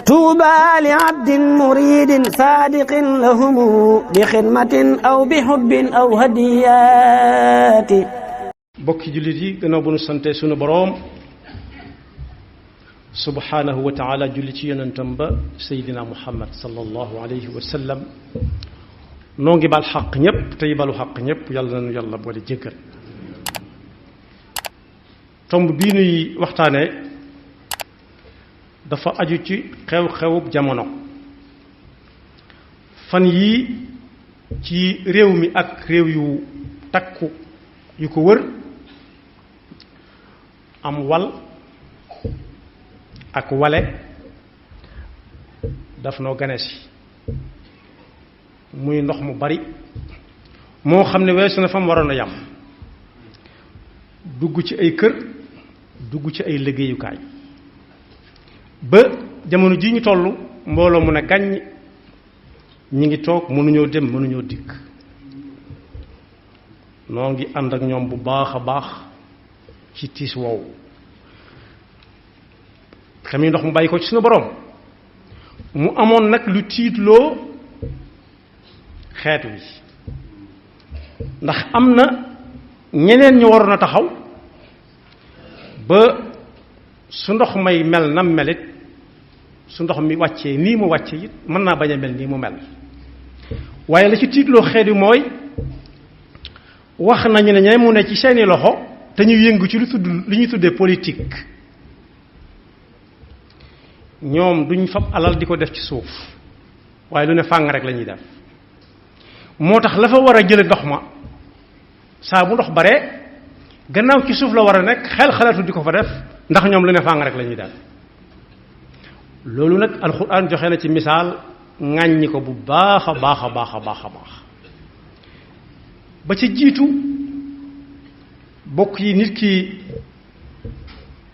طوبى لعبد مريد صادق لهم بخدمة أو بحب أو هديات. bokki jullit yi gannaaw bu nu sante sunu boroom subhanahu wa taala julli ci yonentam ba seydina muhammad sallallahu alayhi wa sallam noo ngi bal xaq ñépp tey balu xaq ñépp yàlla nañu yàlla boole jéggal. tomb bii nuy waxtaane dafa aju ci xew-xewub jamono. fan yii ci réew mi ak réew yu takku yu ko wër am wal ak wale daf noo gane si muy ndox mu bari moo xam ne weesu na fa mu waroon a yam dugg ci ay kër dugg ci ay liggéeyukaay ba jamono ji ñu toll mbooloo mu ne gàññ ñi ngi toog mënuñoo dem mënuñoo dikk. noo ngi ànd ak ñoom bu baax a baax ci tiis woowu xam ni ndox mu bàyyi ko ci suñu boroom mu amoon nag lu tiitloo xeet wi ndax am na ñeneen ñu waroon a taxaw ba su ndox may mel nam melit su ndox mi wàccee nii mu wàcce it mën naa bañ a mel nii mu mel waaye la ci tiitloo xeet wi mooy wax nañu ne ñay mu ne ci seeni loxo te ñu yëngu ci lu ñuy tuddee politique ñoom duñ fab alal di ko def ci suuf waaye lu ne fàng rek la ñuy def moo tax la fa war a jële ndox ma saa bu ndox bare gannaaw ci suuf la war a nekk xel xalaatu di ko fa def ndax ñoom lu ne fàng rek la ñuy def loolu nag alxuraan joxe na ci misaal ŋàññi ko bu baax a baax a baax a baax a baax ba ci jiitu bokk yi nit ki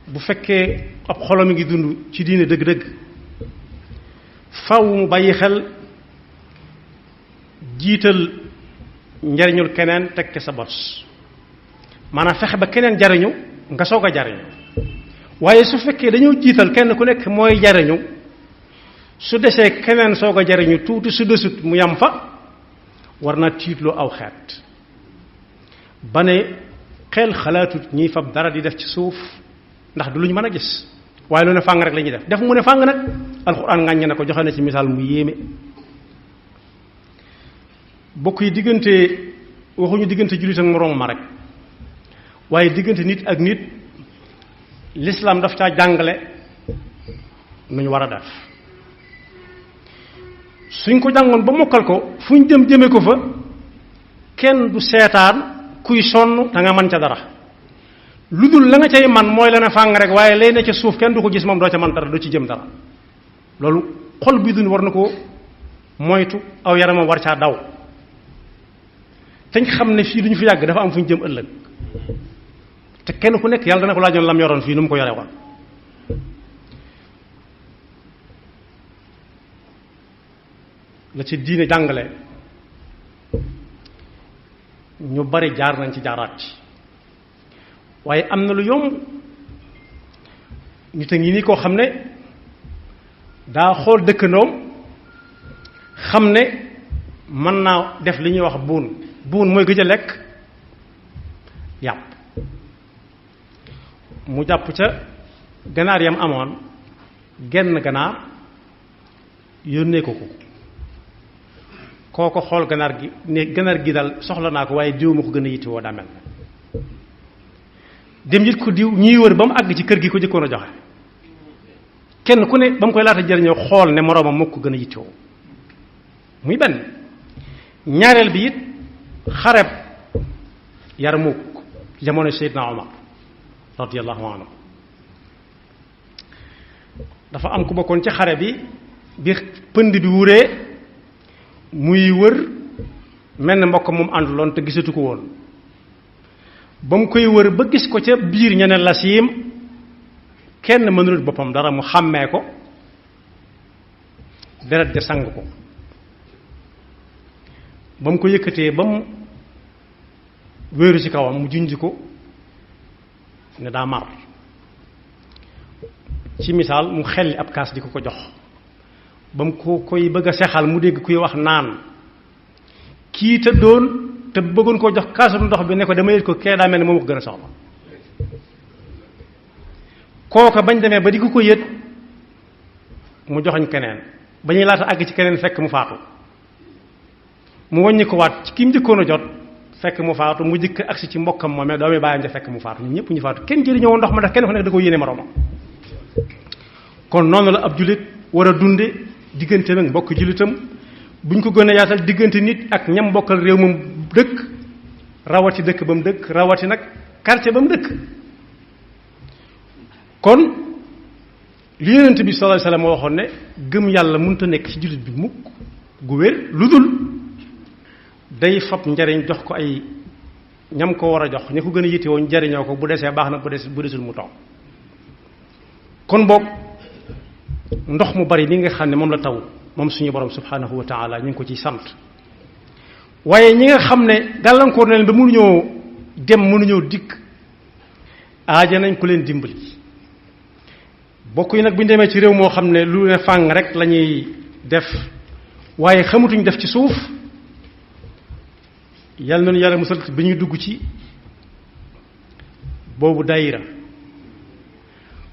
bu fekkee ab xolam mi ngi dund ci diine dëgg-dëgg faw mu bàyyi xel jiital njariñul keneen tekke sa bos maanaam fexe ba keneen jariñu nga soog a jariñu waaye su fekkee dañoo jiital kenn ku nekk mooy jariñu su desee keneen soog a jariñu tuuti su desut mu yam fa war na tiitloo aw xeet ba ne xel xalaatut ñiy fab dara di def ci suuf ndax du lu ñu mën a gis waaye lu ne fàng rek la ñuy def mu ne fàng nag alxuraan ngàññe na ko joxe na ci misaal mu yéeme. bokk yi diggante waxuñu diggante jullit ak moroom ma rek waaye diggante nit ak nit lislaam daf caa jàngale nu ñu war a def suñ ko jàngoon ba mokkal ko fu ñu dem jëme ko fa kenn du seetaan kuy sonn da nga mën ca dara lu dul la nga cay man mooy la ne fàng rek waaye lay ne ca suuf kenn du ko gis moom doo ca man dara doo ci jëm dara loolu xol bi dund war na ko moytu aw yaramam war caa daw teñ xam ne fii duñu fi yàgg dafa am fu ñu jëm ëllëg te kenn ku nekk yàlla dana ko laajoon lam yoroon fii nu mu ko yore woon la ci diine jàngale ñu bari jaar nañ ci jaaraat ci waaye am na lu yomb nit a ngi nii koo xam ne daa xool dëkkandoom xam ne mën naa def li ñuy wax buun mooy gëj a lekk yàpp mu jàpp ca ganaar yam amoon genn ganaar yónnee ko kooko xool ganaar gi ne ganaar gi daal soxla naa ko waaye diw ma ko gën a yittewoo daa mel dem yit ko diw ñuy wër ba mu àgg ci kër gi ko jëkkoon a joxe kenn ku ne ba mu koy laata jëriñoo xool ne moroomam moo ko gën a yittewoo muy benn ñaareel bi it xareb Yarmuk jamono Seydina Omar radiyallahu anhu dafa am ku bokkoon ci xare bi pënd bi wuree muy wër mel ne mbokk moom ànduloon te gisatu ko woon ba mu koy wër ba gis ko ca biir ñeneen la siim kenn mënulut boppam dara mu xàmmee ko deret ja sang ko ba mu ko yëkkatee ba mu wéeru ci kawam mu junj ko ne daa mar ci misaal mu xelli ab kaas di ko jox ba mu ko koy bëgg a sexal mu dégg kuy wax naan kii tëddoon te bëggoon koo jox kaasum ndox bi ne ko dama yët ko kee daa mel ne moom ko gën a soxla kooka bañ demee ba di ko yët mu joxañ keneen ba ñuy laata àgg ci keneen fekk mu faatu mu wàññi ko waat ci ki mu njëkkoon a jot fekk mu faatu mu jëkk agsi ci mbokkam moomee doomi bàyyam ja fekk mu faatu ñun ñëpp ñu faatu kenn jëriñoo ndox ma def kenn ku nekk da ko yéene moroomam kon noonu la ab jullit war a dunde diggante nag mbokk jullitam buñ ko gën a yaatal diggante nit ak ñam bokkal réew moom dëkk rawati dëkk ba mu dëkk rawati nag quartier ba mu dëkk kon li Yonent bi sallallahu alayhi wasallam waxoon ne gëm yàlla mënut a nekk ci jullit bi mukk gu wér lu dul day fab njariñ jox ko ay ñam ko war a jox ña ko gën a yittewoo njariñoo ko bu desee baax na bu desul mu toog kon boog ndox mu bari li nga xam ne moom la taw moom suñu borom subhanahu wa taala ñu ngi ko ciy sant waaye ñi nga xam ne gàllankoor na leen ba mënuñoo dem mënuñoo dikk aaja nañ ko leen dimbali bokk yi nag bu ñu demee ci réew moo xam ne lu ne fàng rek la ñuy def waaye xamatuñ def ci suuf yàlla noonu yàlla musal bi ñuy dugg ci boobu daayira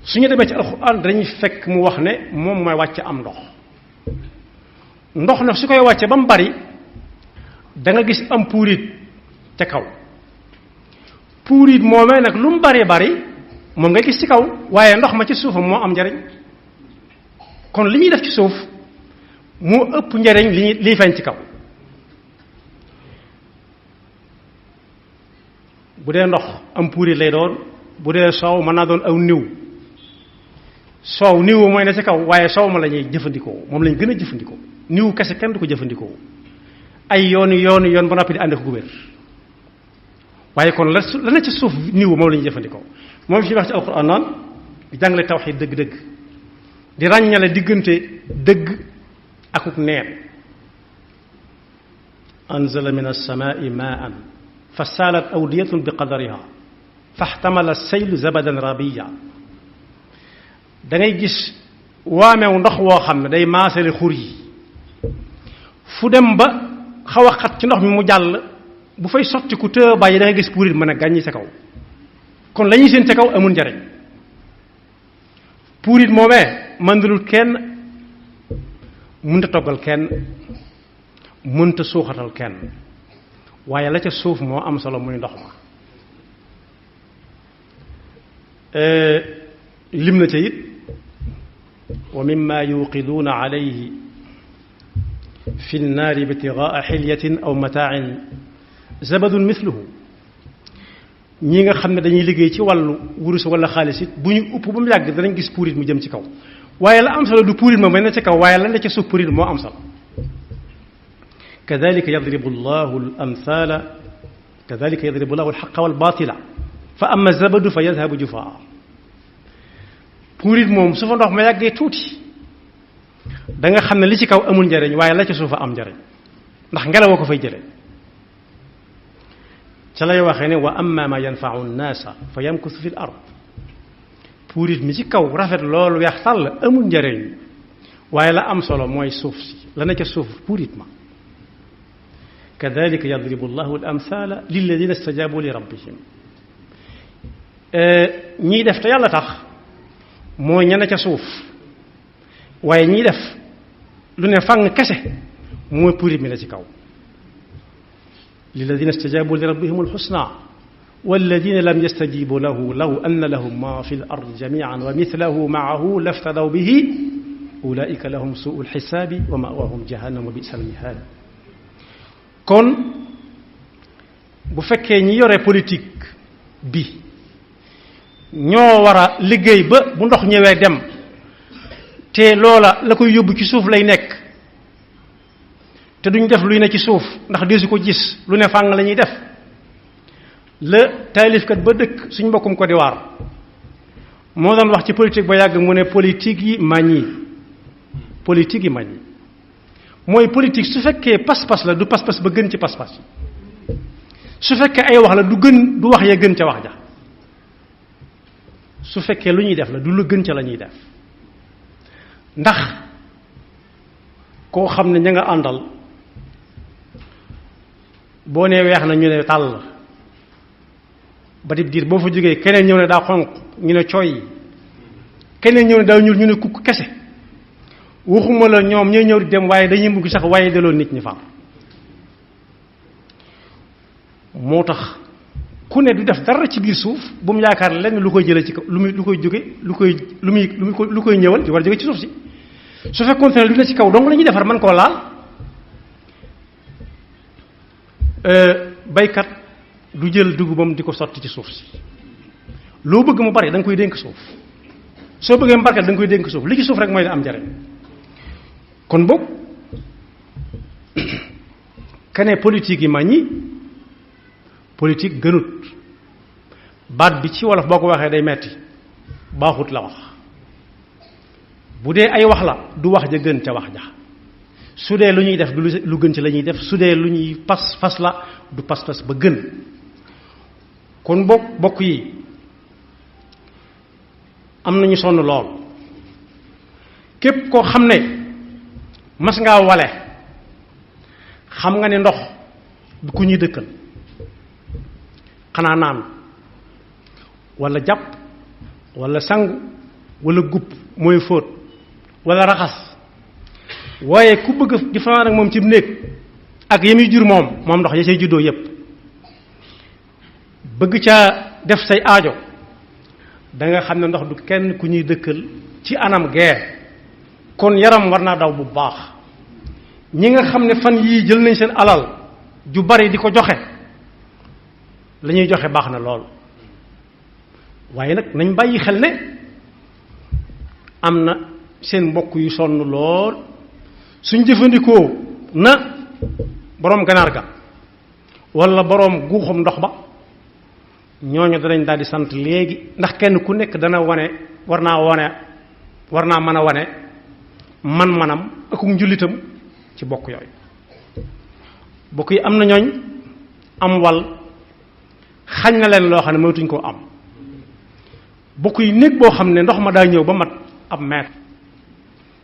suñu demee ci alxuraan dañuy fekk mu wax ne moom mooy wàcce am ndox nag su koy wàcce ba mu bari da nga gis am puurit ca kaw puurit moomee nag lu mu bari bari moom nga gis ci kaw waaye ndox ma ci suufam moo am njariñ kon li ñuy def ci suuf moo ëpp njariñ liy feeñ ci kaw bu dee ndox am puurit lay doon bu dee soow mën naa doon aw niw soow niw mooy ne ci kaw waaye soow ma la ñuy jëfandikoo moom lañ gën a jëfandikoo niw kese kenn du ko jëfandikoo ay yoon ba noppi di ànd ko gu wér waaye kon la ne ci suuf niw moom la ñuy jëfandikoo moom fi wax ci alxuraan naan di jàngale tawxiid dëgg-dëgg di ràññale diggante dëgg akuk neen anzala min as-samaa'i maa'an fa saalat awdiyatun bi qadariha faxtamala saylu zabadan rabiya da ngay gis waamew ndox woo xam ne day maasale xur yi fu dem ba xaw a xat ci ndox mi mu jàll bu fay sotti ku të bàyyi da ngay gis puurit mën a gàññi sa kaw kon la ñuy seen ca kaw amul njariñ puurit moomee mëndalul kenn mënta toggal kenn mënta suuxatal kenn waaye la ca suuf moo am solo muy ndox ma lim na ca it wa mimma yuqiduuna alayhi fi nnaari ibtigaa xilyatin aw mataain zabadun mithluhu ñi nga xam ne dañuy liggéey ci wàllu wurus wala xaalis it bu ñu upp ba mu yàgg danañ gis puurit mu jëm ci kaw waaye la am solo du puurit ma mel na ci kaw waaye la ne ca suuf puurit moo am solo kadalika yadribu llahu al-amthala kadalika yadribu llahu al-haqqa wal-batila fa amma zabadu fa yadhabu jufaa puurit moom su fa ndox ma yàggee tuuti da nga xam ne li ci kaw amul njariñ waaye la ca suuf a am njariñ ndax ngelaw ko fay jële ca lay waxee ne wa amma ma yanfau nnaasa fa yamkusu fi l ard puurit mi ci kaw rafet loolu weex tàll amul njariñ waaye la am solo mooy suuf si la na ca suuf puurit ma kadalika yadribu llahu al amthala lilladina stajabu li rabbihim ñiy def te yàlla tax mooy ña ne ca suuf waaye ñiy def lu ne fang kese mooy puurit mi la ci kaw lilladina stajabu li rabbihim alxusna walladina lam yastajibu lahu law anna lahum ma fi l ard jamian wa mithlahu maahu laftadaw bihi ulaika lahum suu lxisaabi wa mawahum jahannam wa bisa almihaad kon bu fekkee ñi yore politique bi ñoo war a liggéey ba bu ndox ñëwee dem te loola la koy yóbbu ci suuf lay nekk te duñ def luy ne ci suuf ndax deesu ko gis lu ne fàng la ñuy def la taalifkat ba dëkk suñ mbokkum ko di waar moo doon wax ci politique ba yàgg mu ne politique yi mañi mooy politique su fekkee pas-pas la du pas-pas ba gën ci pas-pas yi su fekkee ay wax la du wax ya gën ca wax ja su fekkee lu ñuy def la du lu gën ca la ñuy def ndax koo xam ne ña nga àndal boo nee weex na ñu ne tàll ba di diir boo fa jógee keneen ñëw ne daa xonq ñu ne cooy keneen ñëw ne daa ñuul ñu ne kukk kese waxuma la ñoom ñooy ñëw di dem waaye dañuy mugg sax waaye delloo nit ñi far moo tax ku ne du def dara ci biir suuf bu mu yaakaar lenn lu koy jëlee ci kaw lu koy jóge lu koy ñëwal di war a jóge ci suuf si su fekkoon ne lu ne ci kaw donc la ñuy defar mën koo laal baykat du jël dugubam di ko sotti ci suuf si loo bëgg mu bari da nga koy dénk suuf soo bëggee mu barkeel da nga koy dénk suuf li ci suuf rek mooy la am njariñ kon boog kene politique yi ma ñi politique gënut baat bi ci wolof boo ko waxee day metti baaxut la wax bu dee ay wax la du wax ja gën ca wax ja su dee lu ñuy def du lu gën ci la ñuy def su dee lu ñuy fas la du pas ba gën kon bokk yi am nañu sonn lool képp koo xam ne mas ngaa wale xam nga ne ndox du ku ñuy dëkkal xanaa naan wala jàpp wala sangu wala gupp mooy fóot wala raxas waaye ku bëgg di fanaan ak moom ci néeg ak yemi jur moom ndox ya say juddoo yépp bëgg caa def say aajo da nga xam ne ndox du kenn ku ñuy dëkkal ci anam gee kon yaram war naa daw bu baax ñi nga xam ne fan yii jël nañ seen alal ju bari di ko joxe la ñuy joxe baax na lool waaye nag nañ bàyyi xel ne am na seen mbokk yu sonn lool suñ jëfandikoo na boroom ganaar ga walla boroom guuxum ndox ba ñooñu danañ daal di sant léegi ndax kenn ku nekk dana war naa mën a wane man-manam ak njullitam ci bokk yooyu bokk yi am na ñooñ am wal xañ na leen loo xam ne moytuñ koo am bokk yi néeg boo xam ne ndox ma daa ñëw ba mat ab mètre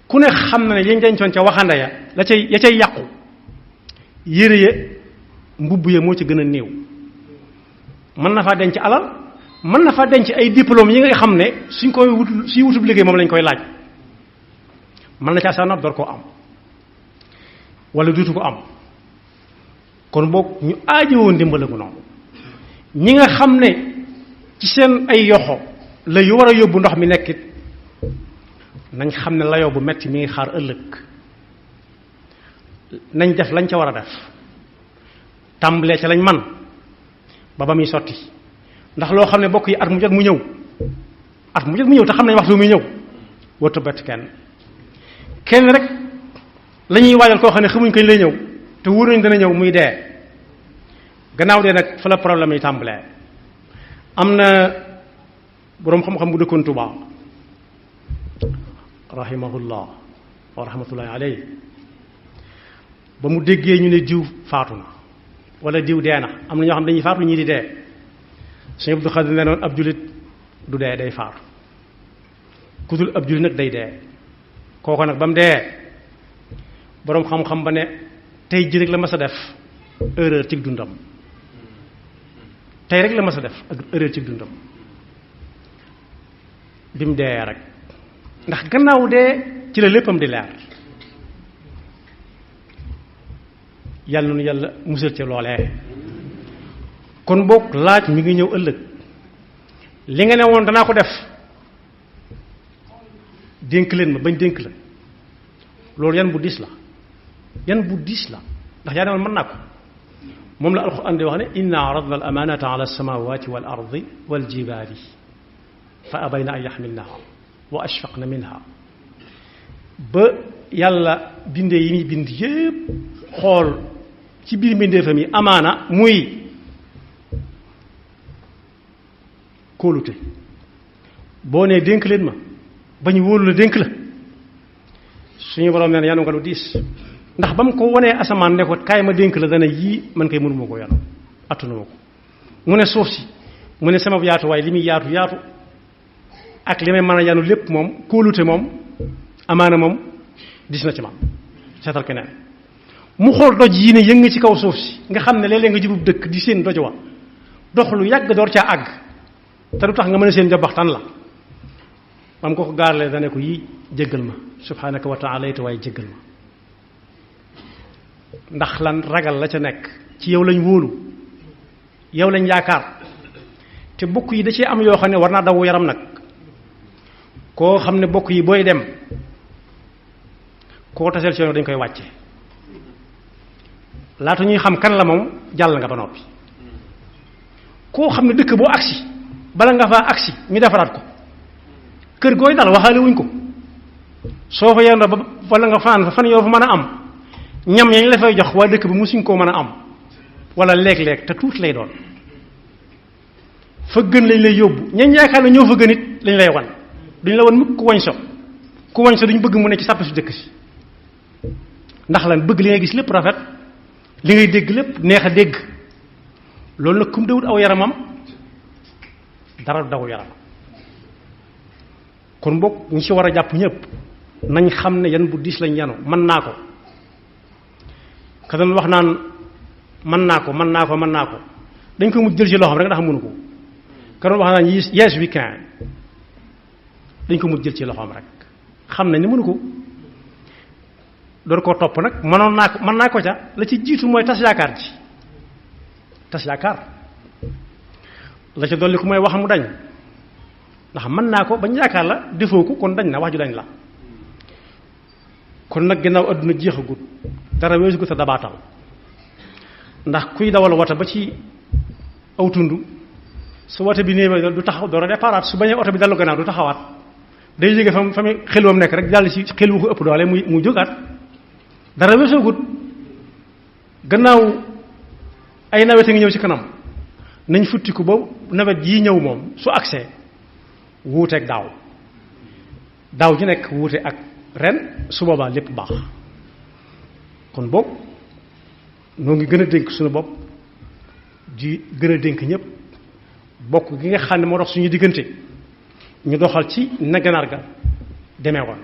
ku ne xam na ne yañ dencoon ca waxande ya ya cay yàqu yére ya mbubb ya moo ci gën a néew mën na faa denc alal mën na faa denc ay diplôme yi nga xam ne suñ wutub liggéey moom lañ koy laaj mën na caa sa nopp door koo am wala duutu ko am kon boog ñu aajowoo ndimbalagu noonu ñi nga xam ne ci seen ay yoxo la yu war a yóbbu ndox mi nekkit nañ xam ne layoo bu metti mi ngi xaar ëllëg nañ def lañ ca war a def tàmbalee ca lañ man ba muy sotti ndax loo xam ne bokk yi at mu jot mu ñëw te xam nañ waxtu muy ñëw warta bett kenn rek la ñuy waajal koo xam ne xamuñ kañ lay ñëw te wóor nañ dana ñëw muy dee gannaaw dee nag fa la problème yi tàmbalee am na boroom xam-xam bu dëkkoon Tuubaa rahimahullah wa rahmatullahi alayhi ba mu déggee ñu ne diw faatu na wala diw dee na am na ñoo xam dañuy faatu ñii di dee Sëñ Abdou Khadir ne noon ab julit du dee day faatu ku dul ab julit nag day dee kooko nag ba mu dee boroom xam-xam ba ne tey ji rek la mas a def erreur ci dundam tey rek la mas a def ak erreur ci dundam bi mu dee rek ndax gannaaw dee ci la léppam di leer yàlla nu yàlla musal ci loolee kon boog laaj mi ngi ñëw ëllëg li nga ne woon danaa ko def dénk leen ma bañ dénk la loolu yan bu diis la ndax yaa ne woon mën naa ko moom la alxuraan di wax ne inna aradna al amanata ala alsamawati wal ardi wal jibaali fa abayna an yaxmilnaha wa ashfaqna minha ba yàlla bindee yi muy bind yépp xool ci biir mbindeefam yi amaana muy kóolute boo nee dénk leen ma bañ wóolu la dénk la suñu borom nee na yanu nga lu diis ndax ba mu ko wonee asamaan ne ko kaay ma dénk la dana yii man kay mënuma ko yanu attanuma ko mu ne suuf si mu ne sama yaatu waaye li muy yaatu ak li may mën a yanu lépp moom kóolute moom amaana moom dis na ci man seetal keneen mu xool doj yi ne yëng ci kaw suuf si nga xam ne léeg-léeg nga jubub dëkk di seen doj wa dox lu yàgg door caa àgg te du tax nga mën a seen jabaxtaan la mam ko gaarlee dane ko yii jéggal ma subhanaka wa taala it waaye jéggal ma ndax lan ragal la ca nekk ci yow lañ wóolu yow lañ yaakaar te bokk yi da cee am yoo xam ne war naa daw yaram nag koo xam ne bokk yi booy dem koo taseel ci yoon dañ koy wàcce laata ñuy xam kan la moom jàll nga ba noppi koo xam ne dëkk boo agsi bala nga faa agsi ñu defaraat ko kër gooy dal waxaale wuñ ko soo fa yendoo ba wala nga fanaan fa fan yoo fa mën a am ñam yañ la fay jox waa dëkk bi musuñ koo mën a am wala léeg-léeg te tuuti lay doon fa gën lañ lay yóbbu ñañ yaakaar ne ñoo fa gën it lañ lay wan duñ la wan mukk ku wañ so duñ bëgg mu ne ci sàpp su jëkk si ndax lan bëgg li ngay gis lépp rafet li ngay dégg lépp neex a dégg loolu nag kum dawut aw yaramam dara daw yaram kon boog ñi ci war a jàpp ñëpp nañ xam ne yan bu diis lañ yanu mën naa ko ka doon wax naan mën naa ko dañ ko mujj jël ci loxoom rek ndax mënu ko ka doon wax naan yes we can dañ ko mujj jël ci loxoom rek xam nañ ne mënu ko door koo topp nag mën naa ko ca la ci jiitu mooy tas yaakaar la ca dolli ko mooy wax mu dañ ndax mën naa ko bañ yaakaar la defoo ko kon dañ na wax ju dañ la kon nag gannaaw adduna jeexagut dara weesu ko sa dabaatal ndax kuy dawal wata ba ci aw tund su wata bi néew du taxaw door a départ su bañee oto bi dallu gannaaw du taxawaat day jóge fa mi xel wam nekk rek jàll ci xel wu ko ëpp doole mu jógaat dara weesoogut gannaaw ay nawet a ngi ñëw ci kanam nañ futtiku ba nawet yii ñëw moom su agsee wuuteeg daaw ji nekk wuute ak ren su boobaa lépp baax kon boog noo ngi gën a dénk suñu bopp di gën a dénk ñëpp bokk gi nga xam ne moo dox suñu diggante ñu doxal ci na ganaar ga demee woon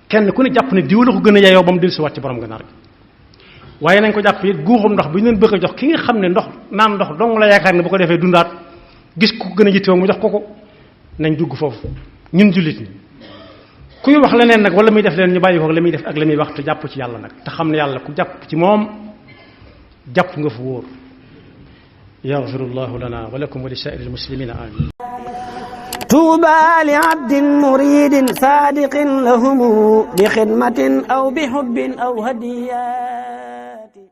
kenn ku ne jàpp ne diw la ko gën a yeyoo ba mu dellusiwaat ci borom ganaar gi waaye nañ ko jàpp it guuxum ndox bi ñu leen bëgg a jox ki nga xam ne naan ndox dong la yaakaar ne bu ko defee dundaat gis ku gën a yittewoo mu jox ko nañ dugg foofu ñun jullit ñi kuy wax leneen nag wala muy def leen ñu bàyyi ko la muy def ak la muy wax te jàpp ci yàlla nag te xam ne yàlla ku jàpp ci moom jàpp nga fu wóor yaxfirullahu lana wa lakum wa li saa'iril muslimina amin tuuba li abdin muridin sadiqin lahumu bi xidmatin aw bi hubbin aw hadiyati